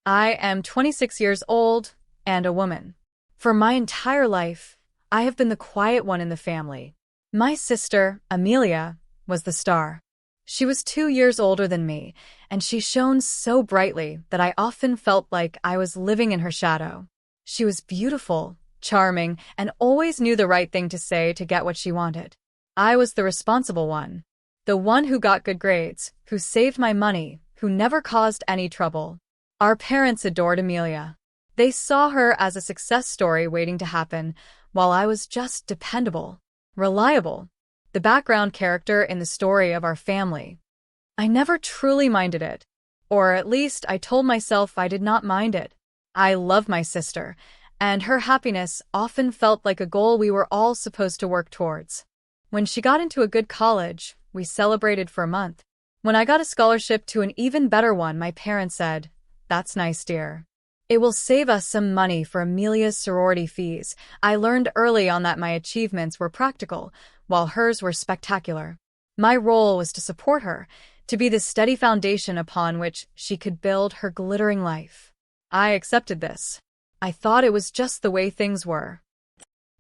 I am 26 years old and a woman. For my entire life, I have been the quiet one in the family. My sister, Amelia, was the star. She was 2 years older than me, and she shone so brightly that I often felt like I was living in her shadow. She was beautiful, charming, and always knew the right thing to say to get what she wanted. I was the responsible one. The one who got good grades, who saved my money, who never caused any trouble. Our parents adored Amelia. They saw her as a success story waiting to happen, while I was just dependable, reliable, the background character in the story of our family. I never truly minded it, or at least I told myself I did not mind it. I loved my sister, and her happiness often felt like a goal we were all supposed to work towards. When she got into a good college, we celebrated for a month. When I got a scholarship to an even better one, my parents said, "That's nice, dear. It will save us some money for Amelia's sorority fees." I learned early on that my achievements were practical, while hers were spectacular. My role was to support her, to be the steady foundation upon which she could build her glittering life. I accepted this. I thought it was just the way things were.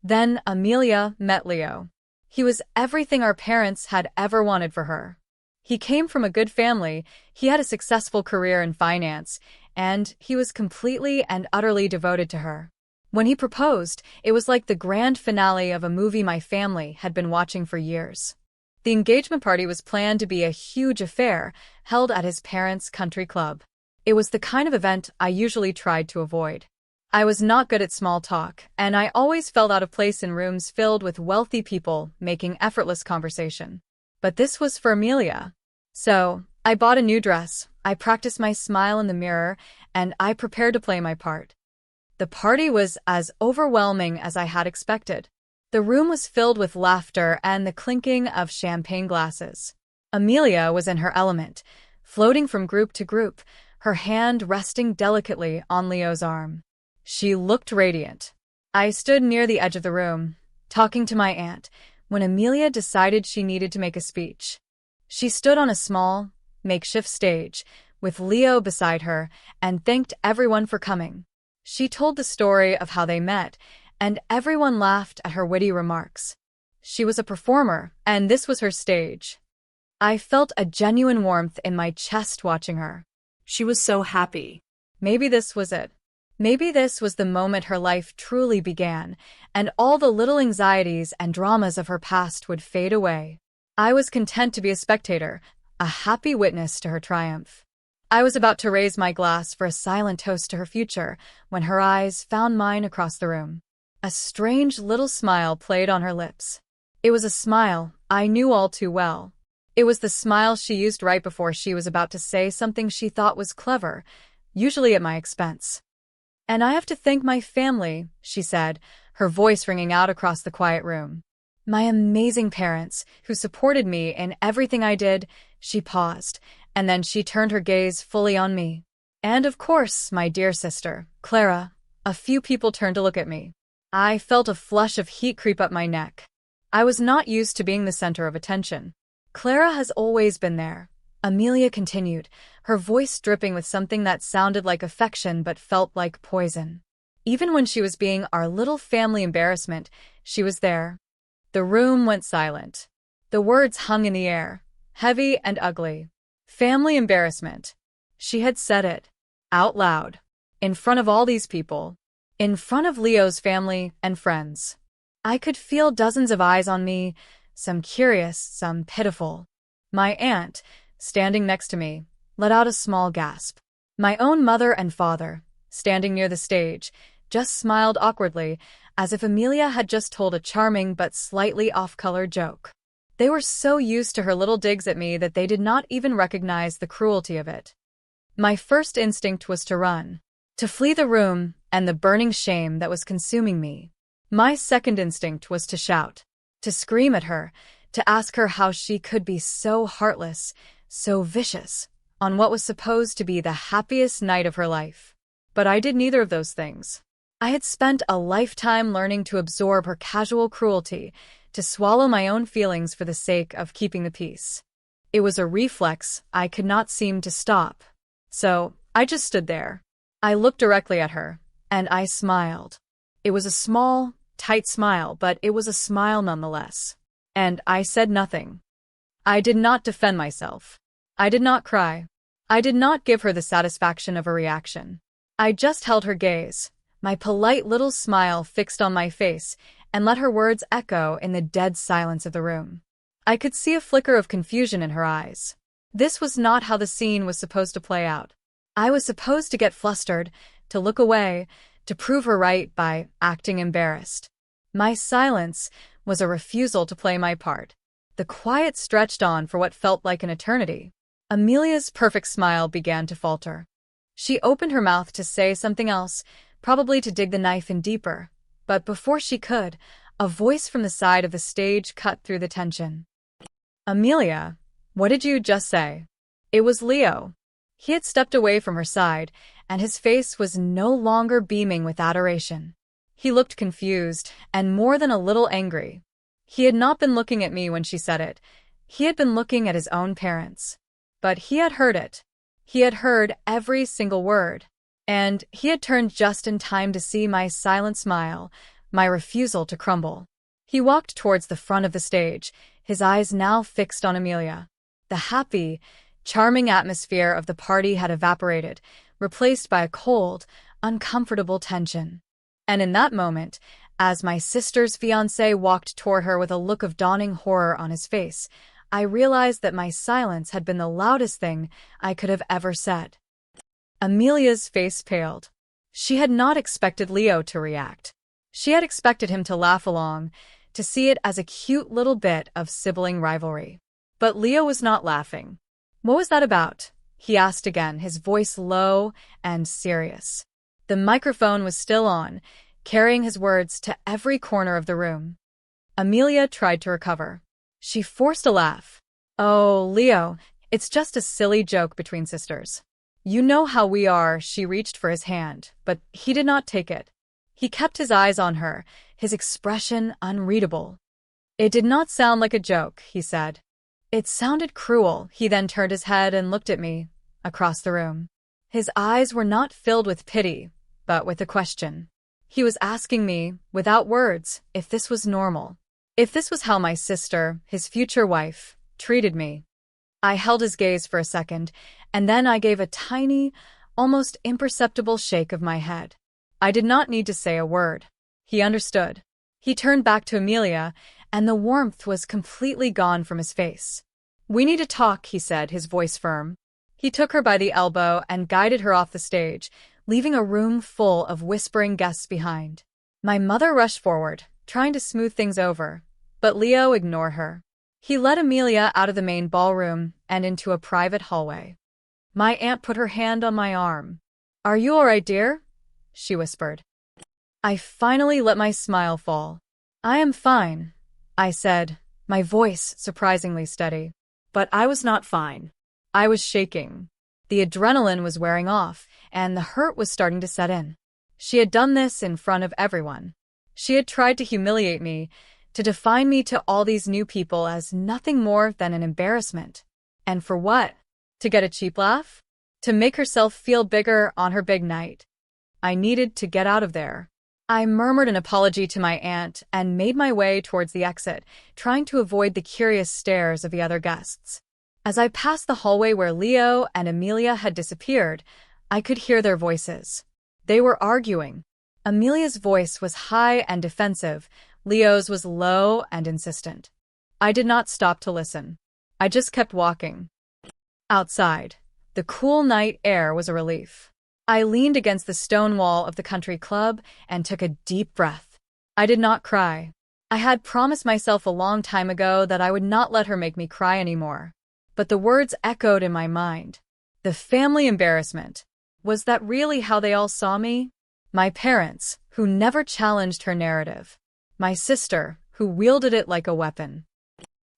Then Amelia met Leo. He was everything our parents had ever wanted for her. He came from a good family, he had a successful career in finance, and he was completely and utterly devoted to her. When he proposed, it was like the grand finale of a movie my family had been watching for years. The engagement party was planned to be a huge affair, held at his parents' country club. It was the kind of event I usually tried to avoid. I was not good at small talk, and I always felt out of place in rooms filled with wealthy people making effortless conversation. But this was for Amelia. So, I bought a new dress, I practiced my smile in the mirror, and I prepared to play my part. The party was as overwhelming as I had expected. The room was filled with laughter and the clinking of champagne glasses. Amelia was in her element, floating from group to group, her hand resting delicately on Leo's arm. She looked radiant. I stood near the edge of the room, talking to my aunt, when Amelia decided she needed to make a speech. She stood on a small, makeshift stage, with Leo beside her, and thanked everyone for coming. She told the story of how they met, and everyone laughed at her witty remarks. She was a performer, and this was her stage. I felt a genuine warmth in my chest watching her. She was so happy. Maybe this was it. Maybe this was the moment her life truly began, and all the little anxieties and dramas of her past would fade away. I was content to be a spectator, a happy witness to her triumph. I was about to raise my glass for a silent toast to her future, when her eyes found mine across the room. A strange little smile played on her lips. It was a smile I knew all too well. It was the smile she used right before she was about to say something she thought was clever, usually at my expense. "And I have to thank my family," she said, her voice ringing out across the quiet room. "My amazing parents, who supported me in everything I did." She paused, and then she turned her gaze fully on me. "And of course, my dear sister, Clara." A few people turned to look at me. I felt a flush of heat creep up my neck. I was not used to being the center of attention. "Clara has always been there," Amelia continued, her voice dripping with something that sounded like affection but felt like poison. "Even when she was being our little family embarrassment, she was there." The room went silent. The words hung in the air, heavy and ugly. Family embarrassment. She had said it. Out loud. In front of all these people. In front of Leo's family and friends. I could feel dozens of eyes on me, some curious, some pitiful. My aunt, standing next to me, let out a small gasp. My own mother and father, standing near the stage, just smiled awkwardly, as if Amelia had just told a charming but slightly off-color joke. They were so used to her little digs at me that they did not even recognize the cruelty of it. My first instinct was to run, to flee the room and the burning shame that was consuming me. My second instinct was to shout, to scream at her, to ask her how she could be so heartless, so vicious, on what was supposed to be the happiest night of her life. But I did neither of those things. I had spent a lifetime learning to absorb her casual cruelty, to swallow my own feelings for the sake of keeping the peace. It was a reflex I could not seem to stop. So, I just stood there. I looked directly at her, and I smiled. It was a small, tight smile, but it was a smile nonetheless. And I said nothing. I did not defend myself. I did not cry. I did not give her the satisfaction of a reaction. I just held her gaze, my polite little smile fixed on my face, and let her words echo in the dead silence of the room. I could see a flicker of confusion in her eyes. This was not how the scene was supposed to play out. I was supposed to get flustered, to look away, to prove her right by acting embarrassed. My silence was a refusal to play my part. The quiet stretched on for what felt like an eternity. Amelia's perfect smile began to falter. She opened her mouth to say something else, probably to dig the knife in deeper, but before she could, a voice from the side of the stage cut through the tension. "Amelia, what did you just say?" It was Leo. He had stepped away from her side, and his face was no longer beaming with adoration. He looked confused, and more than a little angry. He had not been looking at me when she said it. He had been looking at his own parents. But he had heard it. He had heard every single word. And he had turned just in time to see my silent smile, my refusal to crumble. He walked towards the front of the stage, his eyes now fixed on Amelia. The happy, charming atmosphere of the party had evaporated, replaced by a cold, uncomfortable tension. And in that moment, as my sister's fiancé walked toward her with a look of dawning horror on his face, I realized that my silence had been the loudest thing I could have ever said. Amelia's face paled. She had not expected Leo to react. She had expected him to laugh along, to see it as a cute little bit of sibling rivalry. But Leo was not laughing. "What was that about?" he asked again, his voice low and serious. The microphone was still on, carrying his words to every corner of the room. Amelia tried to recover. She forced a laugh. "Oh, Leo, it's just a silly joke between sisters. You know how we are." She reached for his hand, but he did not take it. He kept his eyes on her, his expression unreadable. "It did not sound like a joke," he said. "It sounded cruel." He then turned his head and looked at me, across the room. His eyes were not filled with pity, but with a question. He was asking me, without words, if this was normal. If this was how my sister, his future wife, treated me. I held his gaze for a second, and then I gave a tiny, almost imperceptible shake of my head. I did not need to say a word. He understood. He turned back to Amelia, and the warmth was completely gone from his face. "We need to talk," he said, his voice firm. He took her by the elbow and guided her off the stage, leaving a room full of whispering guests behind. My mother rushed forward, trying to smooth things over, but Leo ignored her. He led Amelia out of the main ballroom and into a private hallway. My aunt put her hand on my arm. "Are you all right, dear?" she whispered. I finally let my smile fall. "I am fine," I said, my voice surprisingly steady. But I was not fine. I was shaking. The adrenaline was wearing off, and the hurt was starting to set in. She had done this in front of everyone. She had tried to humiliate me, to define me to all these new people as nothing more than an embarrassment. And for what? To get a cheap laugh? To make herself feel bigger on her big night? I needed to get out of there. I murmured an apology to my aunt and made my way towards the exit, trying to avoid the curious stares of the other guests. As I passed the hallway where Leo and Amelia had disappeared, I could hear their voices. They were arguing. Amelia's voice was high and defensive. Leo's was low and insistent. I did not stop to listen. I just kept walking. Outside, the cool night air was a relief. I leaned against the stone wall of the country club and took a deep breath. I did not cry. I had promised myself a long time ago that I would not let her make me cry anymore. But the words echoed in my mind. The family embarrassment. Was that really how they all saw me? My parents, who never challenged her narrative. My sister, who wielded it like a weapon.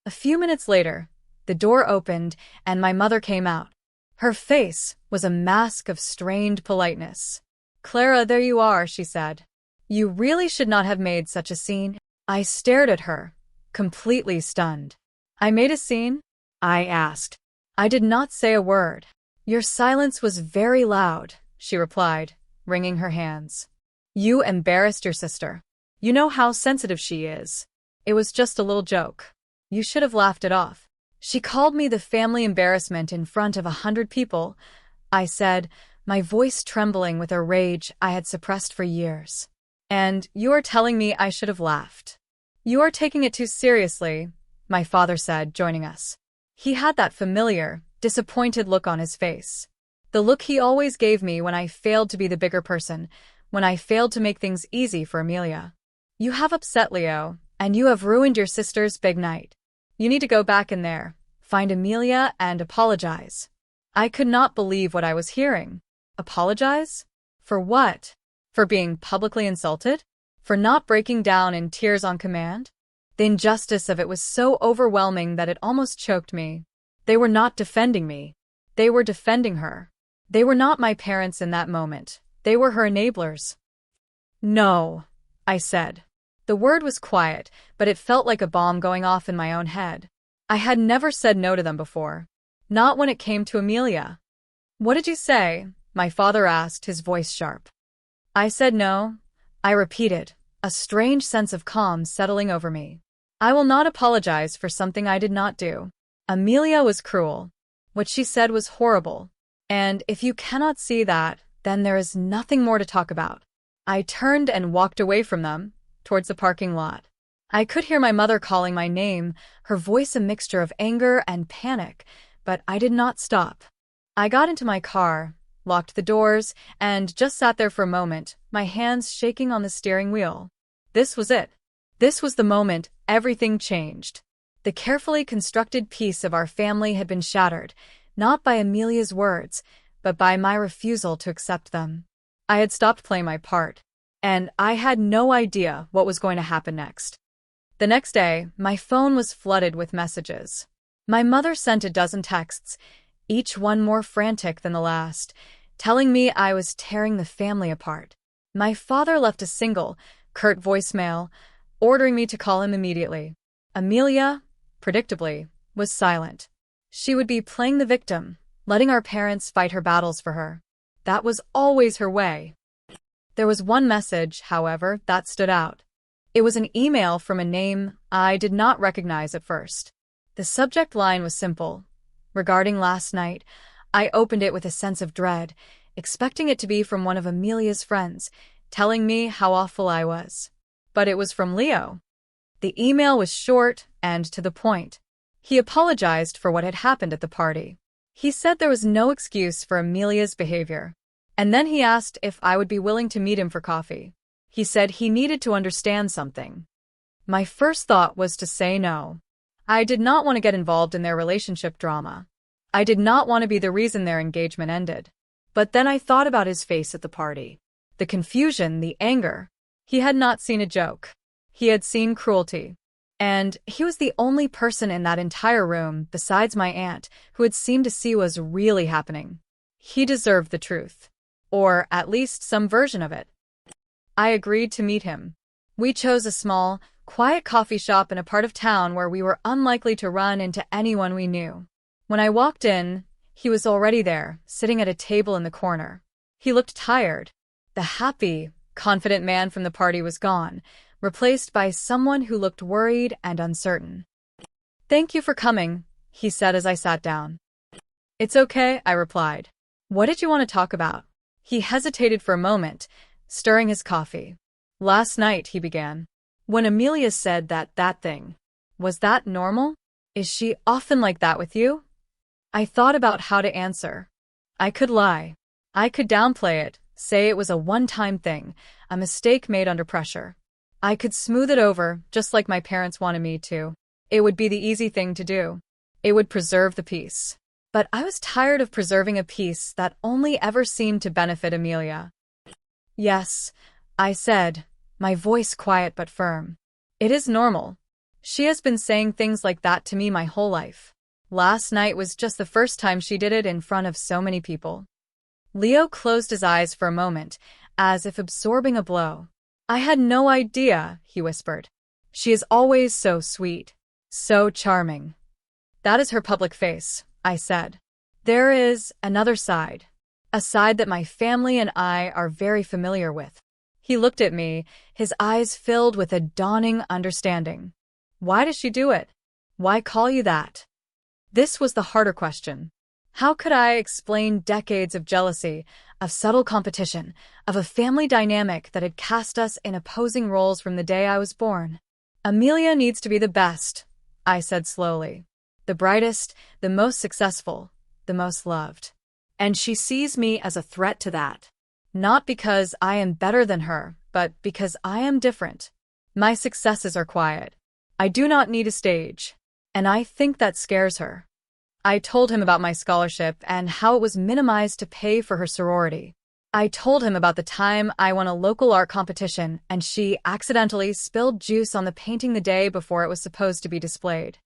A few minutes later, the door opened and my mother came out. Her face was a mask of strained politeness. "Clara, there you are," she said. "You really should not have made such a scene." I stared at her, completely stunned. "I made a scene?" I asked. I did not say a word. "Your silence was very loud," she replied, wringing her hands. You embarrassed your sister. You know how sensitive she is. It was just a little joke. You should have laughed it off. She called me the family embarrassment in front of 100 people, I said, my voice trembling with a rage I had suppressed for years. And you are telling me I should have laughed. You are taking it too seriously, my father said, joining us. He had that familiar, disappointed look on his face. The look he always gave me when I failed to be the bigger person, when I failed to make things easy for Amelia. You have upset Leo, and you have ruined your sister's big night. You need to go back in there, find Amelia, and apologize. I could not believe what I was hearing. Apologize? For what? For being publicly insulted? For not breaking down in tears on command? The injustice of it was so overwhelming that it almost choked me. They were not defending me. They were defending her. They were not my parents in that moment. They were her enablers. No, I said. The word was quiet, but it felt like a bomb going off in my own head. I had never said no to them before. Not when it came to Amelia. What did you say? My father asked, his voice sharp. I said no, I repeated, a strange sense of calm settling over me. I will not apologize for something I did not do. Amelia was cruel. What she said was horrible. And if you cannot see that, then there is nothing more to talk about. I turned and walked away from them, towards the parking lot. I could hear my mother calling my name, her voice a mixture of anger and panic, but I did not stop. I got into my car, locked the doors, and just sat there for a moment, my hands shaking on the steering wheel. This was it. This was the moment everything changed. The carefully constructed peace of our family had been shattered, not by Amelia's words, but by my refusal to accept them. I had stopped playing my part, and I had no idea what was going to happen next. The next day, my phone was flooded with messages. My mother sent a dozen texts, each one more frantic than the last, telling me I was tearing the family apart. My father left a single, curt voicemail, ordering me to call him immediately. Amelia, predictably, was silent. She would be playing the victim, letting our parents fight her battles for her. That was always her way. There was one message, however, that stood out. It was an email from a name I did not recognize at first. The subject line was simple. Regarding last night, I opened it with a sense of dread, expecting it to be from one of Amelia's friends, telling me how awful I was. But it was from Leo. The email was short and to the point. He apologized for what had happened at the party. He said there was no excuse for Amelia's behavior. And then he asked if I would be willing to meet him for coffee. He said he needed to understand something. My first thought was to say no. I did not want to get involved in their relationship drama. I did not want to be the reason their engagement ended. But then I thought about his face at the party. The confusion, the anger. He had not seen a joke. He had seen cruelty. And he was the only person in that entire room, besides my aunt, who had seemed to see what was really happening. He deserved the truth. Or at least some version of it. I agreed to meet him. We chose a small, quiet coffee shop in a part of town where we were unlikely to run into anyone we knew. When I walked in, he was already there, sitting at a table in the corner. He looked tired. The happy, confident man from the party was gone, replaced by someone who looked worried and uncertain. "Thank you for coming," he said as I sat down. "It's okay," I replied. "What did you want to talk about?" He hesitated for a moment, stirring his coffee. "Last night," he began. "When Amelia said that thing. Was that normal? Is she often like that with you?" I thought about how to answer. I could lie. I could downplay it, say it was a one-time thing, a mistake made under pressure. I could smooth it over, just like my parents wanted me to. It would be the easy thing to do. It would preserve the peace. But I was tired of preserving a peace that only ever seemed to benefit Amelia. "Yes," I said, my voice quiet but firm. "It is normal. She has been saying things like that to me my whole life. Last night was just the first time she did it in front of so many people." Leo closed his eyes for a moment, as if absorbing a blow. "I had no idea," he whispered. "She is always so sweet, so charming." "That is her public face," I said. "There is another side. a side that my family and I are very familiar with. He looked at me, his eyes filled with a dawning understanding. Why does she do it? Why call you that? This was the harder question. How could I explain decades of jealousy, of subtle competition, of a family dynamic that had cast us in opposing roles from the day I was born? Amelia needs to be the best, I said slowly. The brightest, the most successful, the most loved. And she sees me as a threat to that. Not because I am better than her, but because I am different. My successes are quiet. I do not need a stage. And I think that scares her. I told him about my scholarship and how it was minimized to pay for her sorority. I told him about the time I won a local art competition and she accidentally spilled juice on the painting the day before it was supposed to be displayed.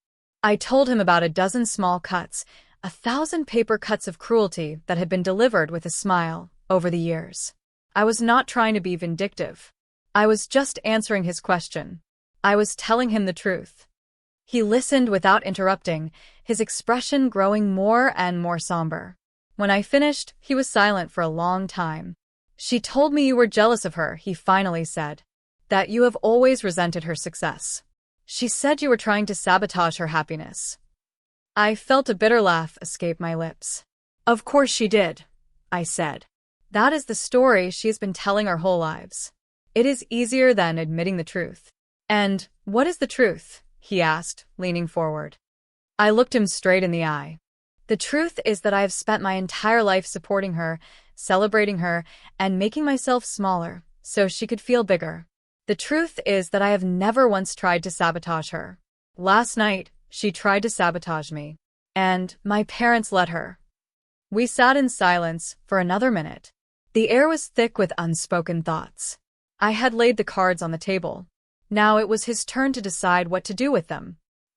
I told him about a dozen small cuts, 1,000 paper cuts of cruelty that had been delivered with a smile over the years. I was not trying to be vindictive. I was just answering his question. I was telling him the truth. He listened without interrupting, his expression growing more and more somber. When I finished, he was silent for a long time. She told me you were jealous of her, he finally said. That you have always resented her success. She said you were trying to sabotage her happiness. I felt a bitter laugh escape my lips. Of course she did, I said. That is the story she has been telling our whole lives. It is easier than admitting the truth. And what is the truth? He asked, leaning forward. I looked him straight in the eye. The truth is that I have spent my entire life supporting her, celebrating her, and making myself smaller, so she could feel bigger. The truth is that I have never once tried to sabotage her. Last night, she tried to sabotage me. And my parents let her. We sat in silence for another minute. The air was thick with unspoken thoughts. I had laid the cards on the table. Now it was his turn to decide what to do with them.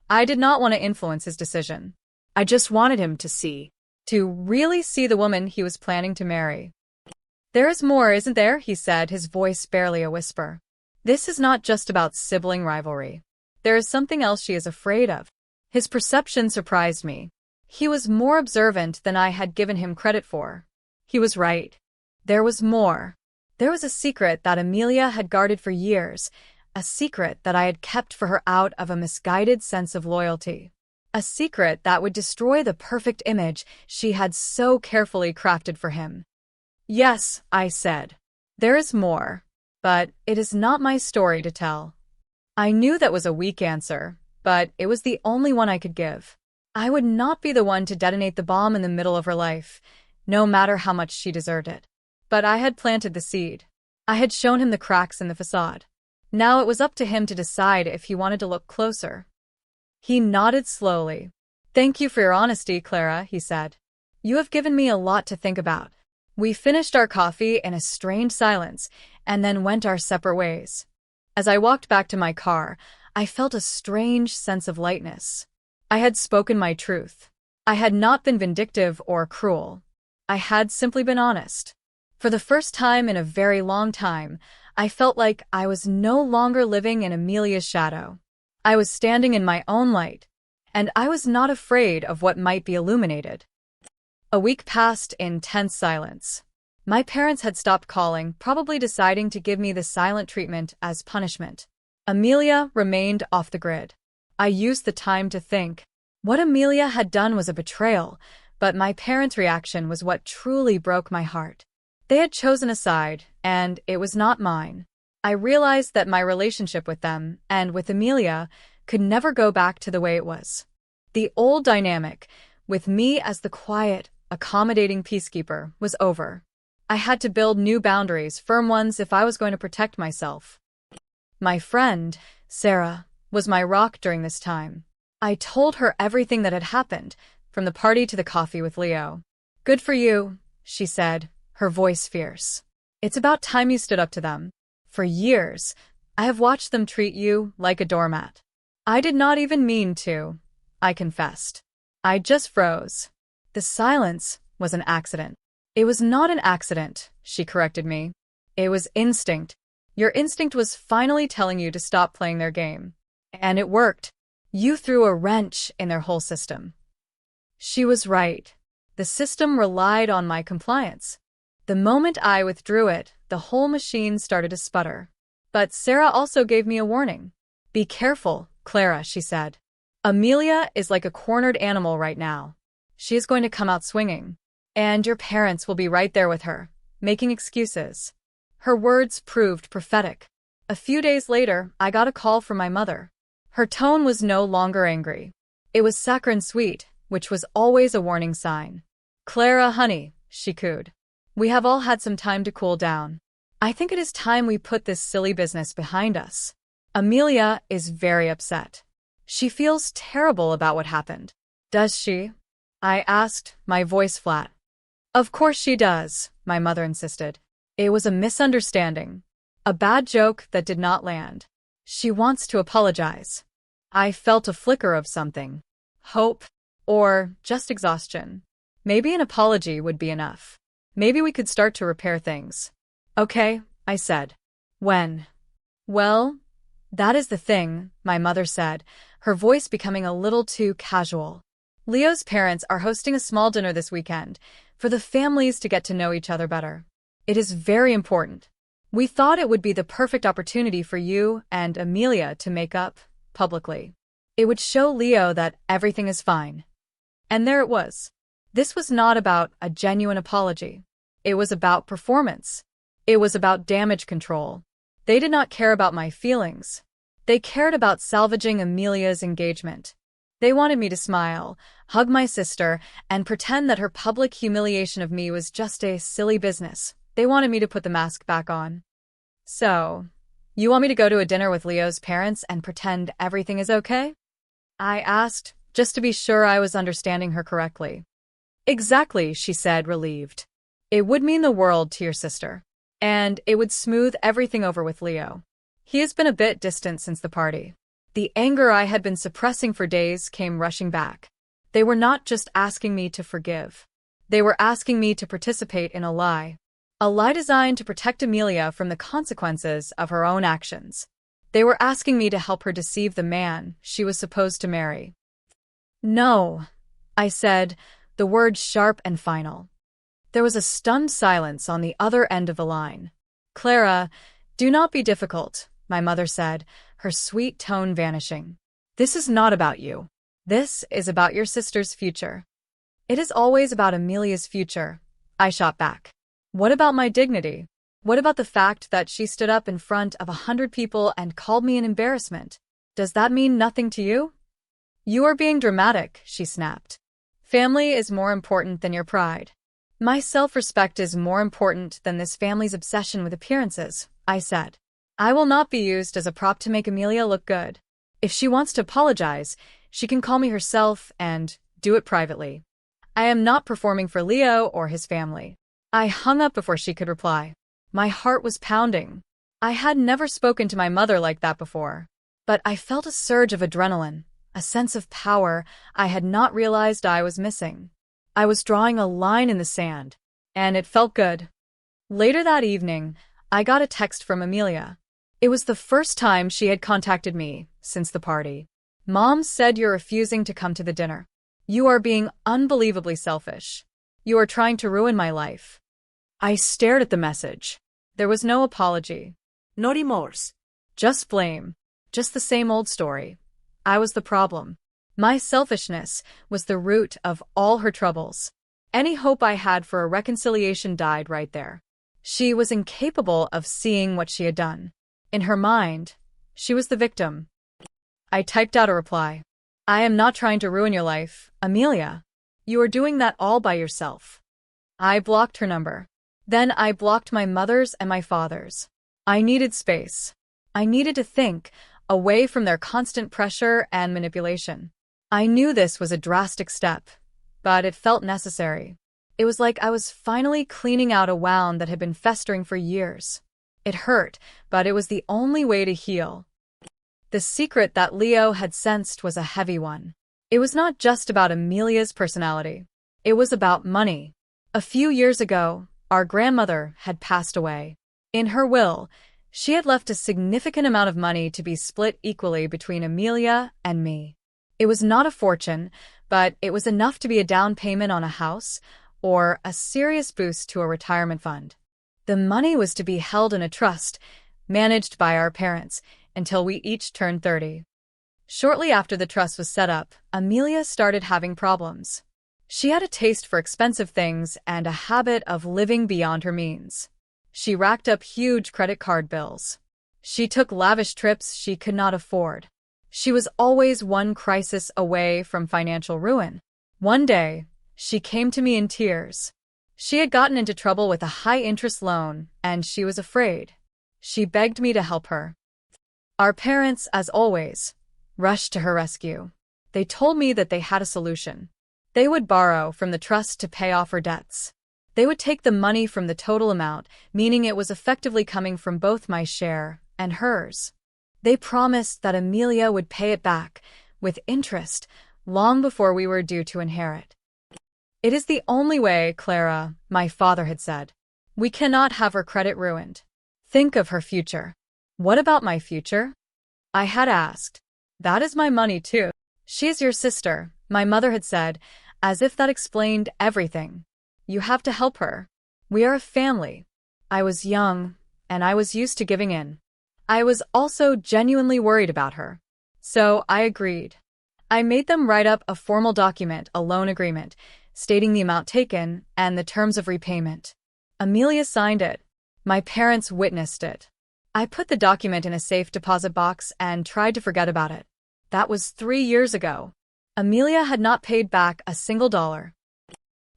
I did not want to influence his decision. I just wanted him to see. To really see the woman he was planning to marry. There is more, isn't there? He said, his voice barely a whisper. This is not just about sibling rivalry. There is something else she is afraid of. His perception surprised me. He was more observant than I had given him credit for. He was right. There was more. There was a secret that Amelia had guarded for years, a secret that I had kept for her out of a misguided sense of loyalty. A secret that would destroy the perfect image she had so carefully crafted for him. Yes, I said. There is more. But it is not my story to tell. I knew that was a weak answer, but it was the only one I could give. I would not be the one to detonate the bomb in the middle of her life, no matter how much she deserved it. But I had planted the seed. I had shown him the cracks in the facade. Now it was up to him to decide if he wanted to look closer. He nodded slowly. Thank you for your honesty, Clara, he said. You have given me a lot to think about. We finished our coffee in a strained silence, and then went our separate ways. As I walked back to my car, I felt a strange sense of lightness. I had spoken my truth. I had not been vindictive or cruel. I had simply been honest. For the first time in a very long time, I felt like I was no longer living in Amelia's shadow. I was standing in my own light, and I was not afraid of what might be illuminated. A week passed in tense silence. My parents had stopped calling, probably deciding to give me the silent treatment as punishment. Amelia remained off the grid. I used the time to think. What Amelia had done was a betrayal, but my parents' reaction was what truly broke my heart. They had chosen a side, and it was not mine. I realized that my relationship with them, and with Amelia, could never go back to the way it was. The old dynamic, with me as the quiet, accommodating peacekeeper, was over. I had to build new boundaries, firm ones if I was going to protect myself. My friend, Sarah, was my rock during this time. I told her everything that had happened, from the party to the coffee with Leo. Good for you, she said, her voice fierce. It's about time you stood up to them. For years, I have watched them treat you like a doormat. I did not even mean to, I confessed. I just froze. The silence was an accident. It was not an accident, she corrected me. It was instinct. Your instinct was finally telling you to stop playing their game. And it worked. You threw a wrench in their whole system. She was right. The The system relied on my compliance. The moment I withdrew it, the whole machine started to sputter. But Sarah also gave me a warning. "Be careful, Clara," she said. "Amelia is like a cornered animal right now. She is going to come out swinging. And your parents will be right there with her, making excuses." Her words proved prophetic. A few days later, I got a call from my mother. Her tone was no longer angry. It was saccharine sweet, which was always a warning sign. "Clara, honey," she cooed. "We have all had some time to cool down. I think it is time we put this silly business behind us. Amelia is very upset. She feels terrible about what happened." "Does she?" I asked, my voice flat. "Of course she does," my mother insisted. "It was a misunderstanding. A bad joke that did not land. She wants to apologize." I felt a flicker of something. Hope. Or just exhaustion. Maybe an apology would be enough. Maybe we could start to repair things. "Okay," I said. "When?" "Well, that is the thing," my mother said, her voice becoming a little too casual. "Leo's parents are hosting a small dinner this weekend for the families to get to know each other better. It is very important. We thought it would be the perfect opportunity for you and Amelia to make up, publicly. It would show Leo that everything is fine." And there it was. This was not about a genuine apology. It was about performance. It was about damage control. They did not care about my feelings. They cared about salvaging Amelia's engagement. They wanted me to smile, hug my sister, and pretend that her public humiliation of me was just a silly business. They wanted me to put the mask back on. "So, you want me to go to a dinner with Leo's parents and pretend everything is okay?" I asked, just to be sure I was understanding her correctly. "Exactly," she said, relieved. "It would mean the world to your sister. And it would smooth everything over with Leo. He has been a bit distant since the party." The anger I had been suppressing for days came rushing back. They were not just asking me to forgive. They were asking me to participate in a lie. A lie designed to protect Amelia from the consequences of her own actions. They were asking me to help her deceive the man she was supposed to marry. "No," I said, the word sharp and final. There was a stunned silence on the other end of the line. "Clara, do not be difficult," my mother said, her sweet tone vanishing. "This is not about you. This is about your sister's future." "It is always about Amelia's future," I shot back. "What about my dignity? What about the fact that she stood up in front of 100 people and called me an embarrassment? Does that mean nothing to you?" "You are being dramatic," she snapped. "Family is more important than your pride." "My self-respect is more important than this family's obsession with appearances," I said. "I will not be used as a prop to make Amelia look good. If she wants to apologize, she can call me herself and do it privately. I am not performing for Leo or his family." I hung up before she could reply. My heart was pounding. I had never spoken to my mother like that before. But I felt a surge of adrenaline, a sense of power I had not realized I was missing. I was drawing a line in the sand, and it felt good. Later that evening, I got a text from Amelia. It was the first time she had contacted me since the party. "Mom said you're refusing to come to the dinner. You are being unbelievably selfish. You are trying to ruin my life." I stared at the message. There was no apology. No remorse. Just blame. Just the same old story. I was the problem. My selfishness was the root of all her troubles. Any hope I had for a reconciliation died right there. She was incapable of seeing what she had done. In her mind, she was the victim. I typed out a reply. "I am not trying to ruin your life, Amelia. You are doing that all by yourself." I blocked her number. Then I blocked my mother's and my father's. I needed space. I needed to think, away from their constant pressure and manipulation. I knew this was a drastic step, but it felt necessary. It was like I was finally cleaning out a wound that had been festering for years. It hurt, but it was the only way to heal. The secret that Leo had sensed was a heavy one. It was not just about Amelia's personality. It was about money. A few years ago, our grandmother had passed away. In her will, she had left a significant amount of money to be split equally between Amelia and me. It was not a fortune, but it was enough to be a down payment on a house or a serious boost to a retirement fund. The money was to be held in a trust, managed by our parents, until we each turned 30. Shortly after the trust was set up, Amelia started having problems. She had a taste for expensive things and a habit of living beyond her means. She racked up huge credit card bills. She took lavish trips she could not afford. She was always one crisis away from financial ruin. One day, she came to me in tears. She had gotten into trouble with a high-interest loan, and she was afraid. She begged me to help her. Our parents, as always, rushed to her rescue. They told me that they had a solution. They would borrow from the trust to pay off her debts. They would take the money from the total amount, meaning it was effectively coming from both my share and hers. They promised that Amelia would pay it back, with interest, long before we were due to inherit. It is the only way, Clara, my father had said. We cannot have her credit ruined. Think of her future. What about my future? I had asked. That is my money too. She is your sister, my mother had said, as if that explained everything. You have to help her. We are a family. I was young, and I was used to giving in. I was also genuinely worried about her. So I agreed. I made them write up a formal document, a loan agreement, stating the amount taken and the terms of repayment. Amelia signed it. My parents witnessed it. I put the document in a safe deposit box and tried to forget about it. That was 3 years ago. Amelia had not paid back a single dollar.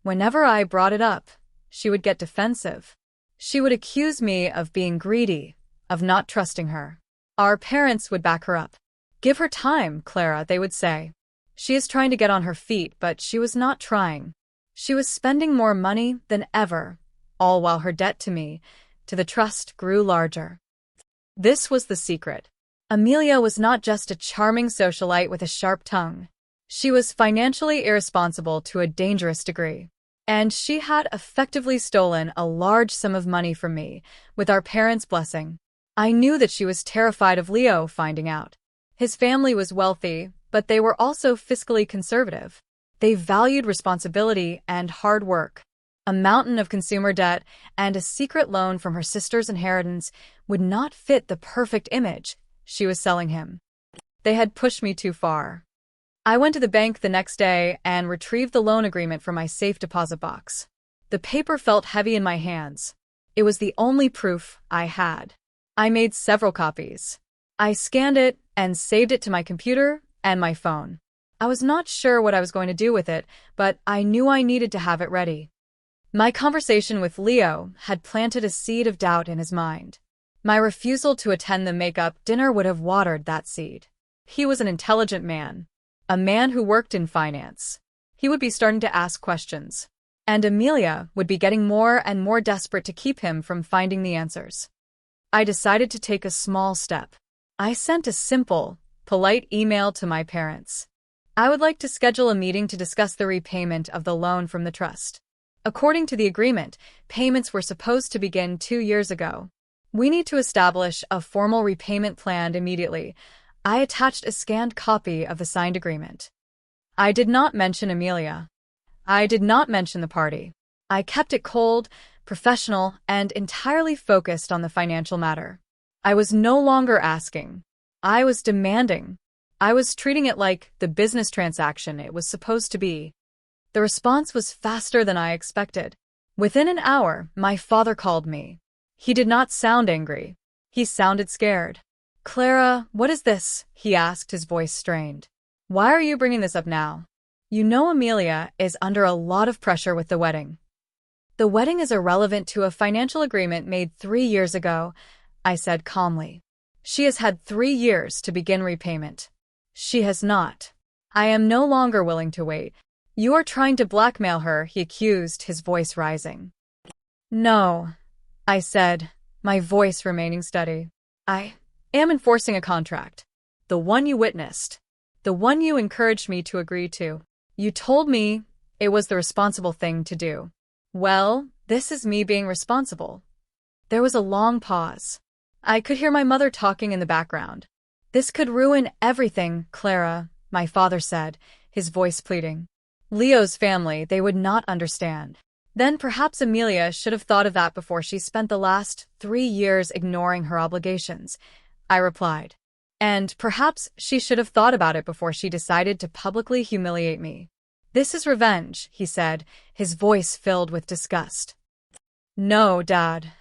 Whenever I brought it up, she would get defensive. She would accuse me of being greedy, of not trusting her. Our parents would back her up. Give her time, Clara, they would say. She is trying to get on her feet, but she was not trying. She was spending more money than ever, all while her debt to me, to the trust, grew larger. This was the secret. Amelia was not just a charming socialite with a sharp tongue. She was financially irresponsible to a dangerous degree. And she had effectively stolen a large sum of money from me, with our parents' blessing. I knew that she was terrified of Leo finding out. His family was wealthy, but they were also fiscally conservative. They valued responsibility and hard work. A mountain of consumer debt and a secret loan from her sister's inheritance would not fit the perfect image she was selling him. They had pushed me too far. I went to the bank the next day and retrieved the loan agreement from my safe deposit box. The paper felt heavy in my hands. It was the only proof I had. I made several copies. I scanned it and saved it to my computer and my phone. I was not sure what I was going to do with it, but I knew I needed to have it ready. My conversation with Leo had planted a seed of doubt in his mind. My refusal to attend the makeup dinner would have watered that seed. He was an intelligent man, a man who worked in finance. He would be starting to ask questions, and Amelia would be getting more and more desperate to keep him from finding the answers. I decided to take a small step. I sent a simple, polite email to my parents. I would like to schedule a meeting to discuss the repayment of the loan from the trust. According to the agreement, payments were supposed to begin 2 years ago. We need to establish a formal repayment plan immediately. I attached a scanned copy of the signed agreement. I did not mention Amelia. I did not mention the party. I kept it cold, professional, and entirely focused on the financial matter. I was no longer asking. I was demanding. I was treating it like the business transaction it was supposed to be. The response was faster than I expected. Within an hour, my father called me. He did not sound angry. He sounded scared. "Clara, what is this?" he asked, his voice strained. "Why are you bringing this up now? You know Amelia is under a lot of pressure with the wedding." "The wedding is irrelevant to a financial agreement made 3 years ago," I said calmly. "She has had 3 years to begin repayment. She has not. I am no longer willing to wait. You are trying to blackmail her," he accused, his voice rising. "No," I said, my voice remaining steady. "I am enforcing a contract. The one you witnessed. The one you encouraged me to agree to. You told me it was the responsible thing to do. Well, this is me being responsible." There was a long pause. I could hear my mother talking in the background. "This could ruin everything, Clara," my father said, his voice pleading. Leo's family, they would not understand. Then perhaps Amelia should have thought of that before she spent the last 3 years ignoring her obligations, I replied. And perhaps she should have thought about it before she decided to publicly humiliate me. This is revenge, he said, his voice filled with disgust. No, Dad,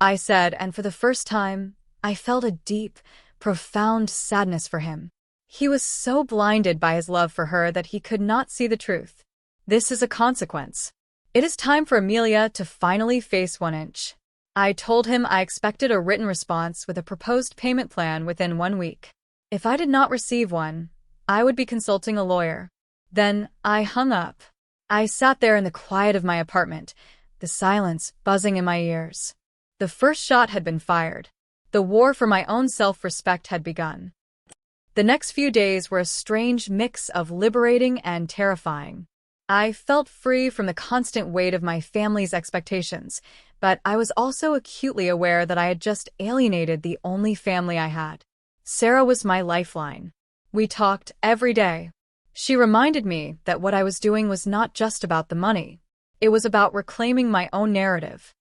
I said, and for the first time, I felt a deep, profound sadness for him. He was so blinded by his love for her that he could not see the truth. This is a consequence. It is time for Amelia to finally face 1 inch. I told him I expected a written response with a proposed payment plan within 1 week. If I did not receive one, I would be consulting a lawyer. Then I hung up. I sat there in the quiet of my apartment, the silence buzzing in my ears. The first shot had been fired. The war for my own self-respect had begun. The next few days were a strange mix of liberating and terrifying. I felt free from the constant weight of my family's expectations, but I was also acutely aware that I had just alienated the only family I had. Sarah was my lifeline. We talked every day. She reminded me that what I was doing was not just about the money. It was about reclaiming my own narrative.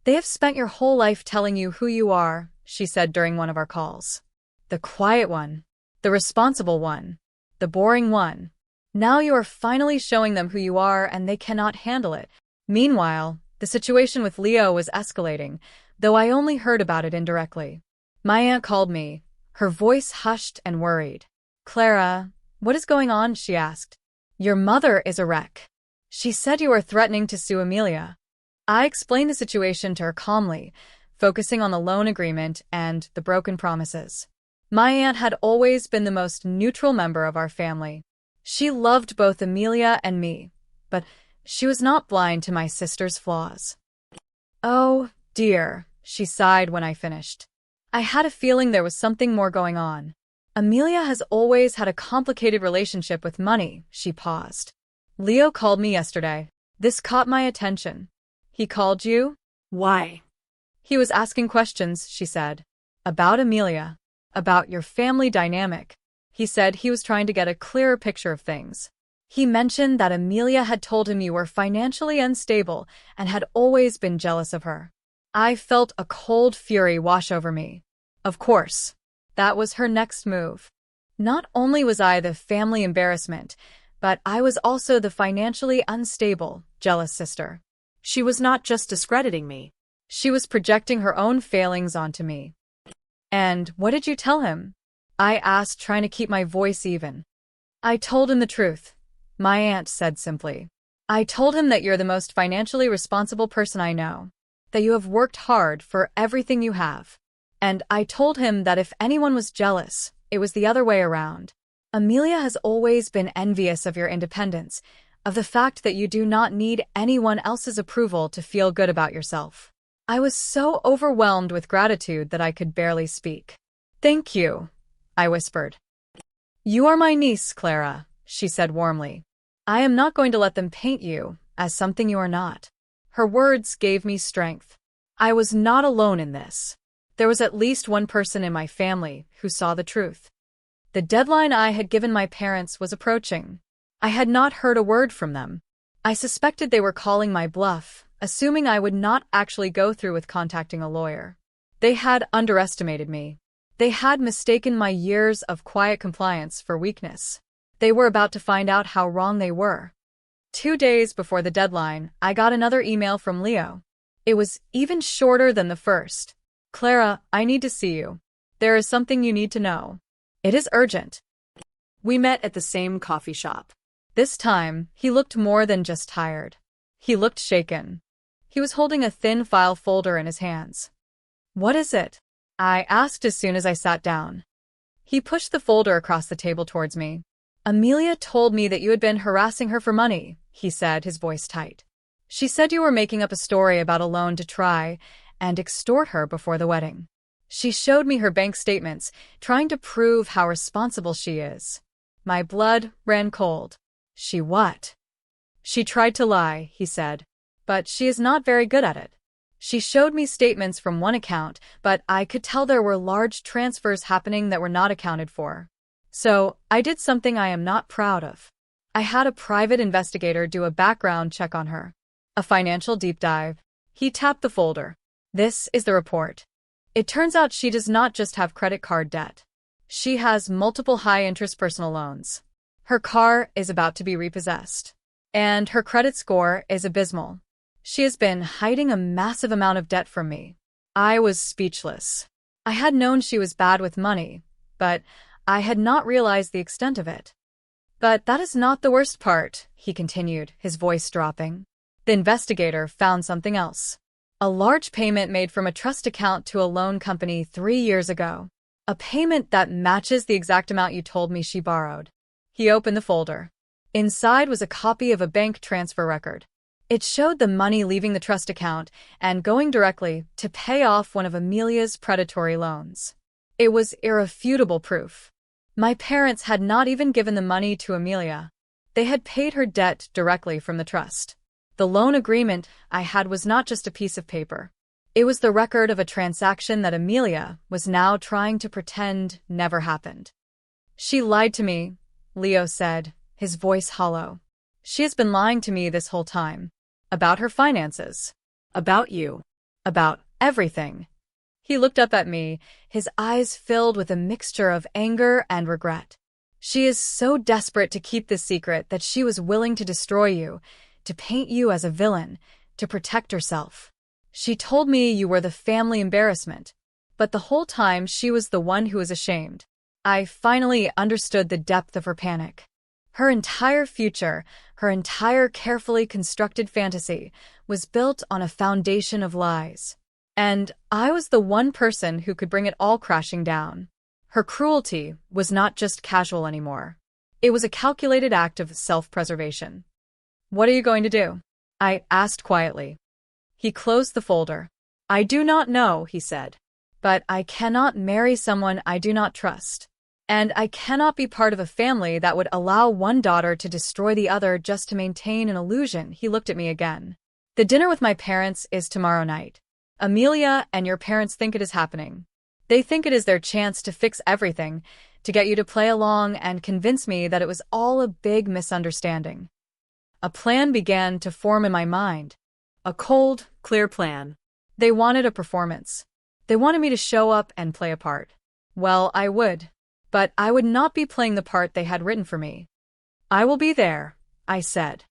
They have spent your whole life telling you who you are, she said during one of our calls. The quiet one, the responsible one, the boring one. Now you are finally showing them who you are and they cannot handle it. Meanwhile, the situation with Leo was escalating, though I only heard about it indirectly. My aunt called me, her voice hushed and worried. Clara, what is going on? She asked. Your mother is a wreck. She said you are threatening to sue Amelia. I explained the situation to her calmly, focusing on the loan agreement and the broken promises. My aunt had always been the most neutral member of our family. She loved both Amelia and me, but she was not blind to my sister's flaws. Oh, dear, she sighed when I finished. I had a feeling there was something more going on. Amelia has always had a complicated relationship with money, she paused. Leo called me yesterday. This caught my attention. He called you? Why? He was asking questions, she said. About Amelia. About your family dynamic. He said he was trying to get a clearer picture of things. He mentioned that Amelia had told him you were financially unstable and had always been jealous of her. I felt a cold fury wash over me. Of course. That was her next move. Not only was I the family embarrassment, but I was also the financially unstable, jealous sister. She was not just discrediting me. She was projecting her own failings onto me. And what did you tell him? I asked, trying to keep my voice even. I told him the truth, my aunt said simply. I told him that you're the most financially responsible person I know, that you have worked hard for everything you have. And I told him that if anyone was jealous, it was the other way around. Amelia has always been envious of your independence, of the fact that you do not need anyone else's approval to feel good about yourself. I was so overwhelmed with gratitude that I could barely speak. Thank you, I whispered. You are my niece, Clara, she said warmly. I am not going to let them paint you as something you are not. Her words gave me strength. I was not alone in this. There was at least one person in my family who saw the truth. The deadline I had given my parents was approaching. I had not heard a word from them. I suspected they were calling my bluff, assuming I would not actually go through with contacting a lawyer. They had underestimated me. They had mistaken my years of quiet compliance for weakness. They were about to find out how wrong they were. 2 days before the deadline, I got another email from Leo. It was even shorter than the first. Clara, I need to see you. There is something you need to know. It is urgent. We met at the same coffee shop. This time, he looked more than just tired. He looked shaken. He was holding a thin file folder in his hands. What is it? I asked as soon as I sat down. He pushed the folder across the table towards me. Amelia told me that you had been harassing her for money, he said, his voice tight. She said you were making up a story about a loan to try and extort her before the wedding. She showed me her bank statements, trying to prove how responsible she is. My blood ran cold. She what? She tried to lie, he said, but she is not very good at it. She showed me statements from one account, but I could tell there were large transfers happening that were not accounted for. So, I did something I am not proud of. I had a private investigator do a background check on her. A financial deep dive. He tapped the folder. This is the report. It turns out she does not just have credit card debt. She has multiple high-interest personal loans. Her car is about to be repossessed. And her credit score is abysmal. She has been hiding a massive amount of debt from me. I was speechless. I had known she was bad with money, but I had not realized the extent of it. But that is not the worst part, he continued, his voice dropping. The investigator found something else. A large payment made from a trust account to a loan company 3 years ago. A payment that matches the exact amount you told me she borrowed. He opened the folder. Inside was a copy of a bank transfer record. It showed the money leaving the trust account and going directly to pay off one of Amelia's predatory loans. It was irrefutable proof. My parents had not even given the money to Amelia. They had paid her debt directly from the trust. The loan agreement I had was not just a piece of paper. It was the record of a transaction that Amelia was now trying to pretend never happened. She lied to me, Leo said, his voice hollow. She has been lying to me this whole time. About her finances. About you. About everything. He looked up at me, his eyes filled with a mixture of anger and regret. She is so desperate to keep this secret that she was willing to destroy you, to paint you as a villain, to protect herself. She told me you were the family embarrassment, but the whole time she was the one who was ashamed. I finally understood the depth of her panic. Her entire future, her entire carefully constructed fantasy, was built on a foundation of lies. And I was the one person who could bring it all crashing down. Her cruelty was not just casual anymore. It was a calculated act of self-preservation. What are you going to do? I asked quietly. He closed the folder. I do not know, he said. But I cannot marry someone I do not trust. And I cannot be part of a family that would allow one daughter to destroy the other just to maintain an illusion. He looked at me again. The dinner with my parents is tomorrow night. Amelia and your parents think it is happening. They think it is their chance to fix everything, to get you to play along and convince me that it was all a big misunderstanding. A plan began to form in my mind. A cold, clear plan. They wanted a performance. They wanted me to show up and play a part. Well, I would. But I would not be playing the part they had written for me. I will be there, I said.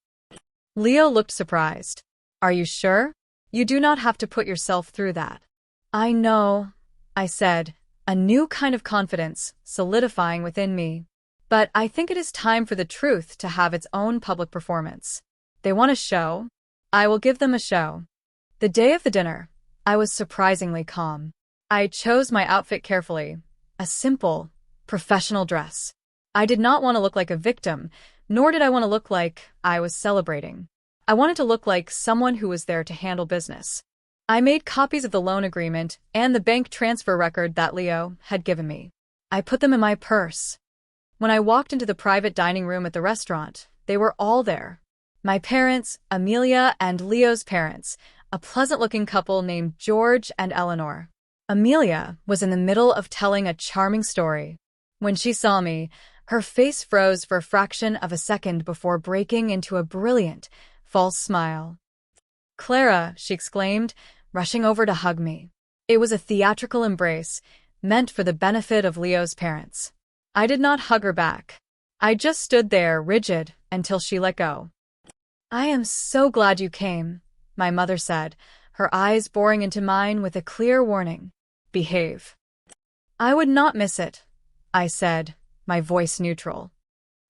Leo looked surprised. Are you sure? You do not have to put yourself through that. I know, I said, a new kind of confidence solidifying within me. But I think it is time for the truth to have its own public performance. They want a show? I will give them a show. The day of the dinner, I was surprisingly calm. I chose my outfit carefully, a simple, professional dress. I did not want to look like a victim, nor did I want to look like I was celebrating. I wanted to look like someone who was there to handle business. I made copies of the loan agreement and the bank transfer record that Leo had given me. I put them in my purse. When I walked into the private dining room at the restaurant, they were all there. My parents, Amelia and Leo's parents, a pleasant-looking couple named George and Eleanor. Amelia was in the middle of telling a charming story. When she saw me, her face froze for a fraction of a second before breaking into a brilliant, false smile. Clara, she exclaimed, rushing over to hug me. It was a theatrical embrace, meant for the benefit of Leo's parents. I did not hug her back. I just stood there, rigid, until she let go. I am so glad you came, my mother said, her eyes boring into mine with a clear warning. Behave. I would not miss it, I said, my voice neutral.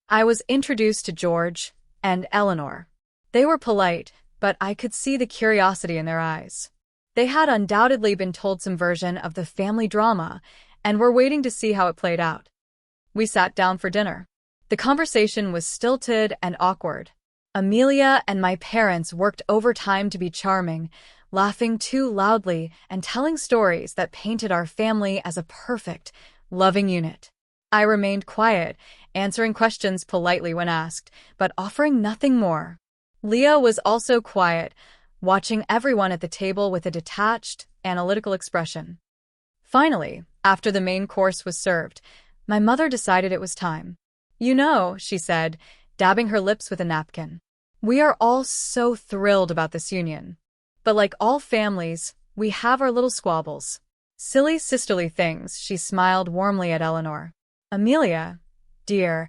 I was introduced to George and Eleanor. They were polite, but I could see the curiosity in their eyes. They had undoubtedly been told some version of the family drama and were waiting to see how it played out. We sat down for dinner. The conversation was stilted and awkward. Amelia and my parents worked overtime to be charming, laughing too loudly and telling stories that painted our family as a perfect, loving unit. I remained quiet, answering questions politely when asked, but offering nothing more. Leo was also quiet, watching everyone at the table with a detached, analytical expression. Finally, after the main course was served, My mother decided it was time. You know, she said, dabbing her lips with a napkin. We are all so thrilled about this union. But like all families, we have our little squabbles. Silly sisterly things, she smiled warmly at Eleanor. Amelia, dear,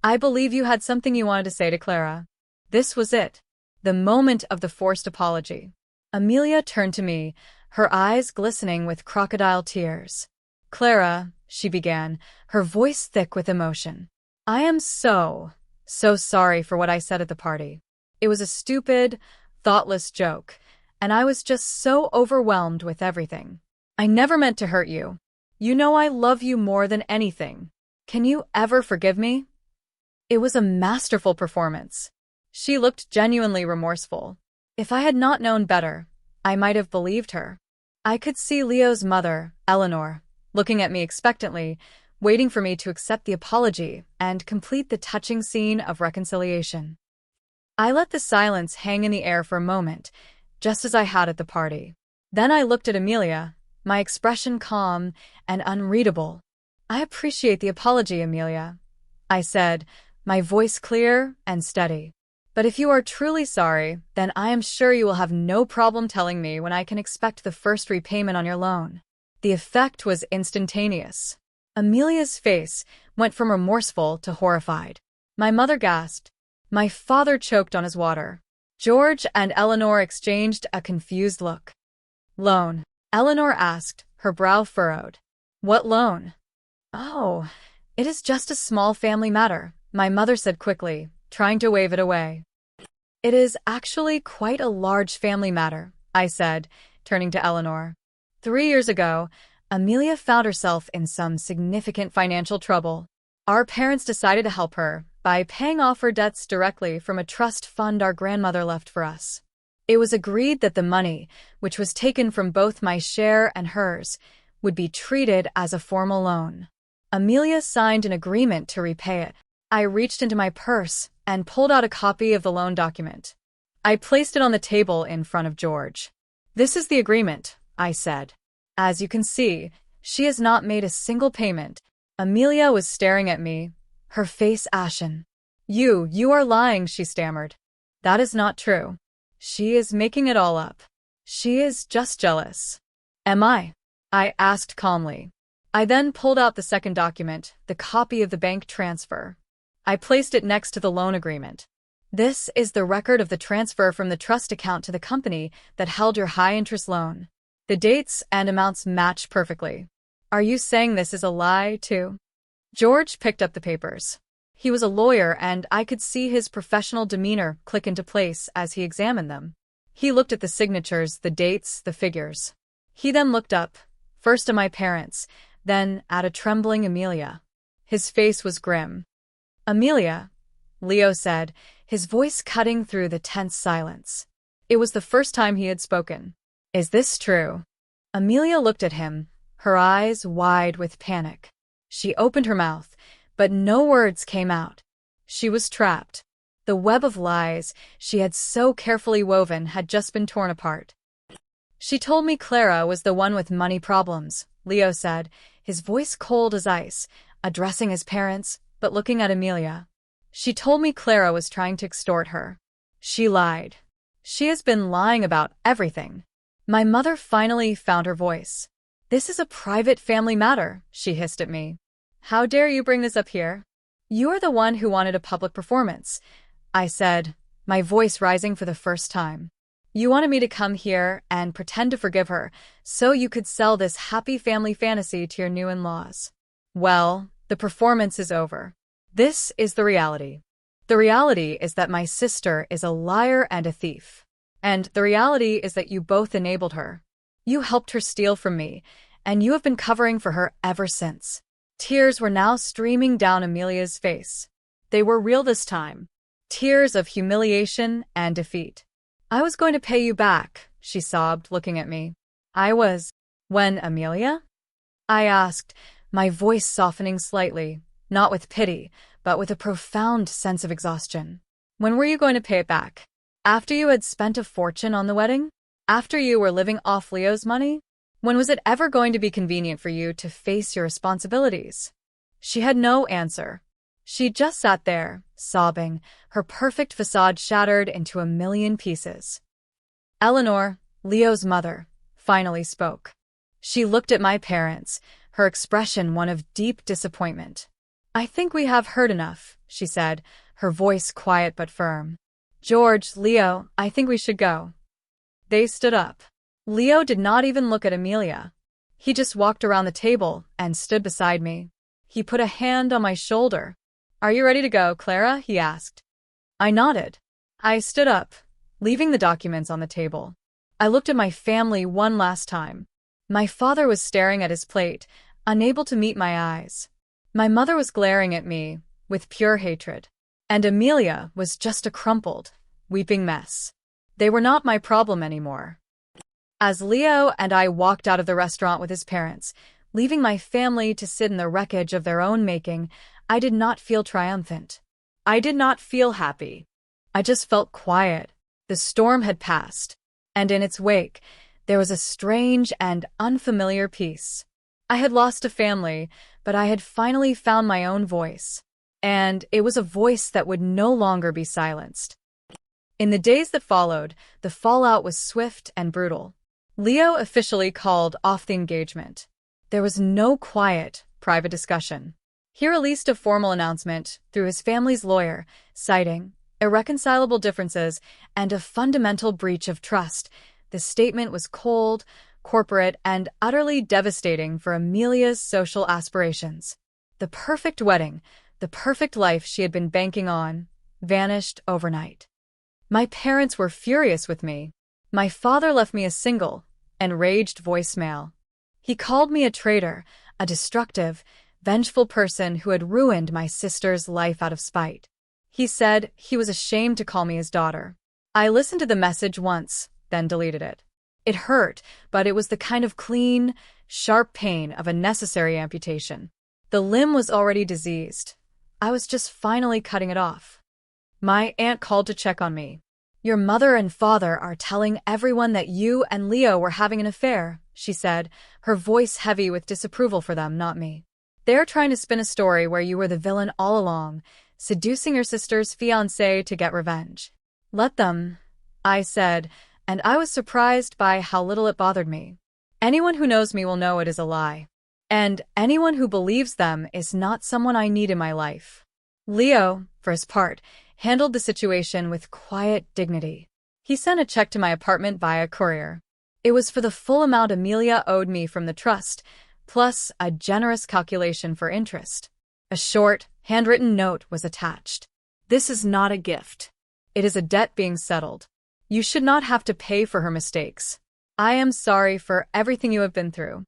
I believe you had something you wanted to say to Clara. This was it. The moment of the forced apology. Amelia turned to me, her eyes glistening with crocodile tears. Clara, she began, her voice thick with emotion. I am so sorry for what I said at the party. It was a stupid, thoughtless joke, and I was just so overwhelmed with everything. I never meant to hurt you. You know I love you more than anything. Can you ever forgive me? It was a masterful performance. She looked genuinely remorseful. If I had not known better, I might have believed her. I could see Leo's mother, Eleanor, looking at me expectantly, waiting for me to accept the apology and complete the touching scene of reconciliation. I let the silence hang in the air for a moment, just as I had at the party. Then I looked at Amelia, my expression calm and unreadable. I appreciate the apology, Amelia, I said, my voice clear and steady. But if you are truly sorry, then I am sure you will have no problem telling me when I can expect the first repayment on your loan. The effect was instantaneous. Amelia's face went from remorseful to horrified. My mother gasped. My father choked on his water. George and Eleanor exchanged a confused look. Loan? Eleanor asked, her brow furrowed. What loan? Oh, it is just a small family matter, my mother said quickly, trying to wave it away. It is actually quite a large family matter, I said, turning to Eleanor. 3 years ago, Amelia found herself in some significant financial trouble. Our parents decided to help her by paying off her debts directly from a trust fund our grandmother left for us. It was agreed that the money, which was taken from both my share and hers, would be treated as a formal loan. Amelia signed an agreement to repay it. I reached into my purse and pulled out a copy of the loan document. I placed it on the table in front of George. This is the agreement, I said. As you can see, she has not made a single payment. Amelia was staring at me, her face ashen. You are lying, she stammered. That is not true. She is making it all up. She is just jealous. Am I? I asked calmly. I then pulled out the second document, the copy of the bank transfer. I placed it next to the loan agreement. This is the record of the transfer from the trust account to the company that held your high-interest loan. The dates and amounts match perfectly. Are you saying this is a lie, too? George picked up the papers. He was a lawyer, and I could see his professional demeanor click into place as he examined them. He looked at the signatures, the dates, the figures. He then looked up, first at my parents, then at a trembling Amelia. His face was grim. Amelia, Leo said, his voice cutting through the tense silence. It was the first time he had spoken. Is this true? Amelia looked at him, her eyes wide with panic. She opened her mouth, but no words came out. She was trapped. The web of lies she had so carefully woven had just been torn apart. She told me Clara was the one with money problems, Leo said, his voice cold as ice, addressing his parents, but looking at Amelia. She told me Clara was trying to extort her. She lied. She has been lying about everything. My mother finally found her voice. This is a private family matter, she hissed at me. How dare you bring this up here? You're the one who wanted a public performance, I said, my voice rising for the first time. You wanted me to come here and pretend to forgive her so you could sell this happy family fantasy to your new in-laws. Well, the performance is over. This is the reality. The reality is that my sister is a liar and a thief. And the reality is that you both enabled her. You helped her steal from me, and you have been covering for her ever since. Tears were now streaming down Amelia's face. They were real this time. Tears of humiliation and defeat. I was going to pay you back, she sobbed, looking at me. I was. When, Amelia? I asked, my voice softening slightly, not with pity, but with a profound sense of exhaustion. When were you going to pay it back? After you had spent a fortune on the wedding? After you were living off Leo's money? When was it ever going to be convenient for you to face your responsibilities? She had no answer. She just sat there, sobbing, her perfect facade shattered into a million pieces. Eleanor, Leo's mother, finally spoke. She looked at my parents, her expression one of deep disappointment. "I think we have heard enough," she said, her voice quiet but firm. "George, Leo, I think we should go." They stood up. Leo did not even look at Amelia. He just walked around the table and stood beside me. He put a hand on my shoulder. "Are you ready to go, Clara?" he asked. I nodded. I stood up, leaving the documents on the table. I looked at my family one last time. My father was staring at his plate, unable to meet my eyes. My mother was glaring at me, with pure hatred. And Amelia was just a crumpled, weeping mess. They were not my problem anymore. As Leo and I walked out of the restaurant with his parents, leaving my family to sit in the wreckage of their own making, I did not feel triumphant. I did not feel happy. I just felt quiet. The storm had passed, and in its wake, there was a strange and unfamiliar peace. I had lost a family, but I had finally found my own voice. And it was a voice that would no longer be silenced. In the days that followed, the fallout was swift and brutal. Leo officially called off the engagement. There was no quiet, private discussion. He released a formal announcement through his family's lawyer, citing irreconcilable differences and a fundamental breach of trust. The statement was cold, corporate, and utterly devastating for Amelia's social aspirations. The perfect wedding, the perfect life she had been banking on, vanished overnight. My parents were furious with me. My father left me a single, enraged voicemail. He called me a traitor, a destructive, vengeful person who had ruined my sister's life out of spite. He said he was ashamed to call me his daughter. I listened to the message once, then deleted it. It hurt, but it was the kind of clean, sharp pain of a necessary amputation. The limb was already diseased. I was just finally cutting it off. My aunt called to check on me. "Your mother and father are telling everyone that you and Leo were having an affair," she said, her voice heavy with disapproval for them, not me. "They're trying to spin a story where you were the villain all along, seducing your sister's fiancé to get revenge." "Let them," I said, and I was surprised by how little it bothered me. Anyone who knows me will know it is a lie. And anyone who believes them is not someone I need in my life. Leo, for his part, handled the situation with quiet dignity. He sent a check to my apartment via courier. It was for the full amount Amelia owed me from the trust, plus a generous calculation for interest. A short, handwritten note was attached. "This is not a gift. It is a debt being settled. You should not have to pay for her mistakes. I am sorry for everything you have been through."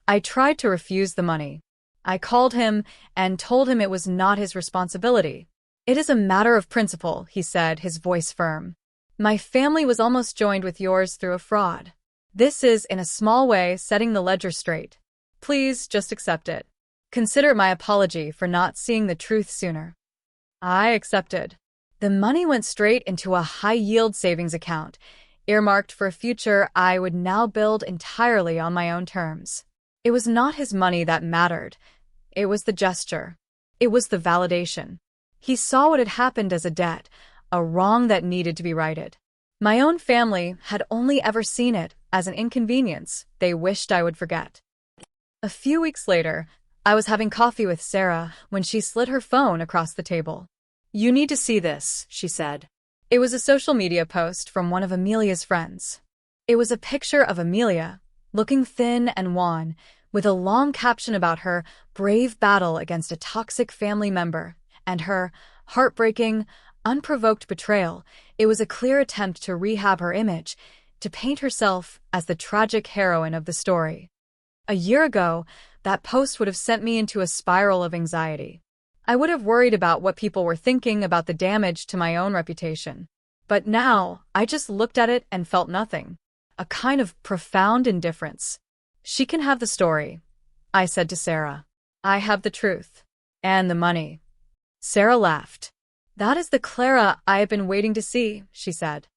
I tried to refuse the money. I called him and told him it was not his responsibility. "It is a matter of principle," he said, his voice firm. "My family was almost joined with yours through a fraud. This is, in a small way, setting the ledger straight. Please just accept it. Consider it my apology for not seeing the truth sooner." I accepted. The money went straight into a high-yield savings account, earmarked for a future I would now build entirely on my own terms. It was not his money that mattered. It was the gesture. It was the validation. He saw what had happened as a debt, a wrong that needed to be righted. My own family had only ever seen it as an inconvenience they wished I would forget. A few weeks later, I was having coffee with Sarah when she slid her phone across the table. "You need to see this," she said. It was a social media post from one of Amelia's friends. It was a picture of Amelia, looking thin and wan, with a long caption about her brave battle against a toxic family member and her heartbreaking, unprovoked betrayal. It was a clear attempt to rehab her image, to paint herself as the tragic heroine of the story. A year ago, that post would have sent me into a spiral of anxiety. I would have worried about what people were thinking about the damage to my own reputation. But now, I just looked at it and felt nothing. A kind of profound indifference. "She can have the story," I said to Sarah. "I have the truth. And the money." Sarah laughed. "That is the Clara I have been waiting to see," she said.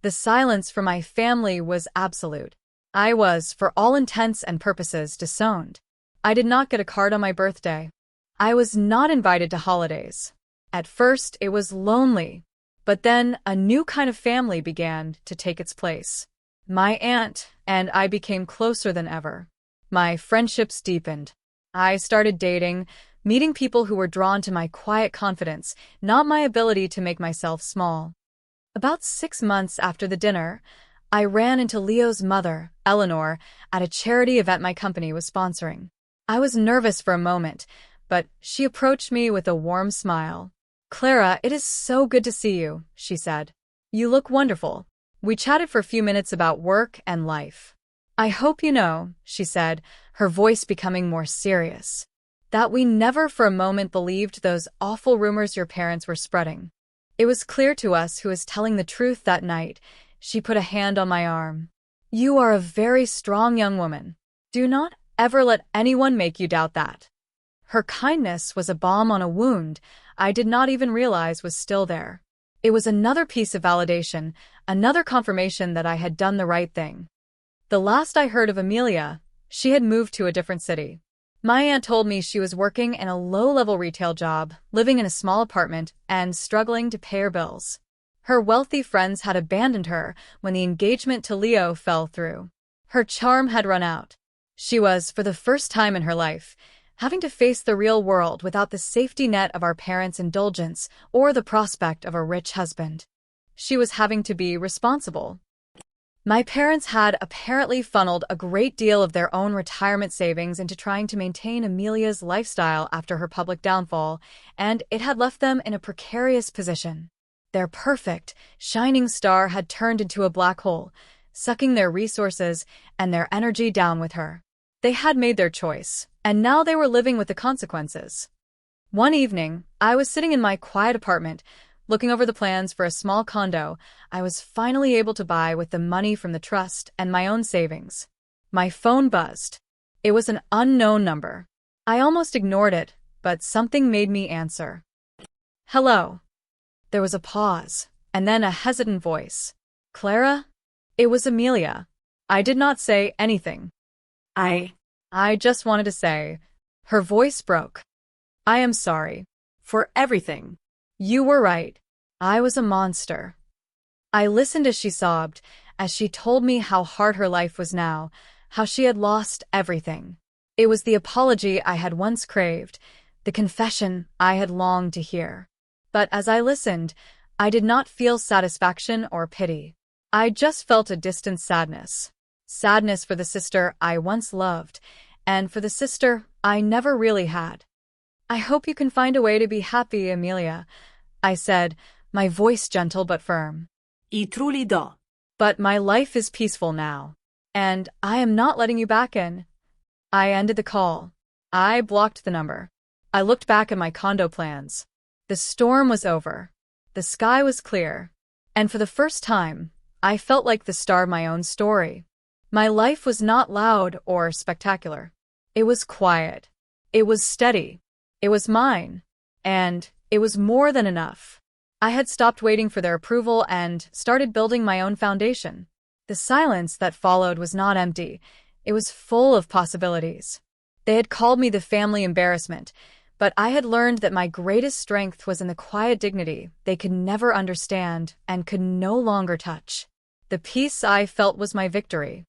The silence from my family was absolute. I was, for all intents and purposes, disowned. I did not get a card on my birthday. I was not invited to holidays. At first, it was lonely. But then, a new kind of family began to take its place. My aunt and I became closer than ever. My friendships deepened. I started dating, meeting people who were drawn to my quiet confidence, not my ability to make myself small. About 6 months after the dinner, I ran into Leo's mother, Eleanor, at a charity event my company was sponsoring. I was nervous for a moment, but she approached me with a warm smile. "Clara, it is so good to see you," she said. "You look wonderful." We chatted for a few minutes about work and life. "I hope you know," she said, her voice becoming more serious, "that we never for a moment believed those awful rumors your parents were spreading. It was clear to us who was telling the truth that night." She put a hand on my arm. "You are a very strong young woman. Do not ever let anyone make you doubt that." Her kindness was a balm on a wound I did not even realize was still there. It was another piece of validation, another confirmation that I had done the right thing. The last I heard of Amelia, she had moved to a different city. My aunt told me she was working in a low-level retail job, living in a small apartment, and struggling to pay her bills. Her wealthy friends had abandoned her when the engagement to Leo fell through. Her charm had run out. She was, for the first time in her life, having to face the real world without the safety net of our parents' indulgence or the prospect of a rich husband. She was having to be responsible. My parents had apparently funneled a great deal of their own retirement savings into trying to maintain Amelia's lifestyle after her public downfall, and it had left them in a precarious position. Their perfect, shining star had turned into a black hole, sucking their resources and their energy down with her. They had made their choice, and now they were living with the consequences. One evening, I was sitting in my quiet apartment, looking over the plans for a small condo I was finally able to buy with the money from the trust and my own savings. My phone buzzed. It was an unknown number. I almost ignored it, but something made me answer. "Hello." There was a pause, and then a hesitant voice. "Clara?" It was Amelia. I did not say anything. I just wanted to say." Her voice broke. "I am sorry. For everything. You were right. I was a monster." I listened as she sobbed, as she told me how hard her life was now, how she had lost everything. It was the apology I had once craved, the confession I had longed to hear. But as I listened, I did not feel satisfaction or pity. I just felt a distant sadness. Sadness for the sister I once loved, and for the sister I never really had. "I hope you can find a way to be happy, Amelia," I said, my voice gentle but firm. I truly do. "But my life is peaceful now, and I am not letting you back in." I ended the call. I blocked the number. I looked back at my condo plans. The storm was over. The sky was clear. And for the first time, I felt like the star of my own story. My life was not loud or spectacular. It was quiet. It was steady. It was mine. And it was more than enough. I had stopped waiting for their approval and started building my own foundation. The silence that followed was not empty. It was full of possibilities. They had called me the family embarrassment, but I had learned that my greatest strength was in the quiet dignity they could never understand and could no longer touch. The peace I felt was my victory.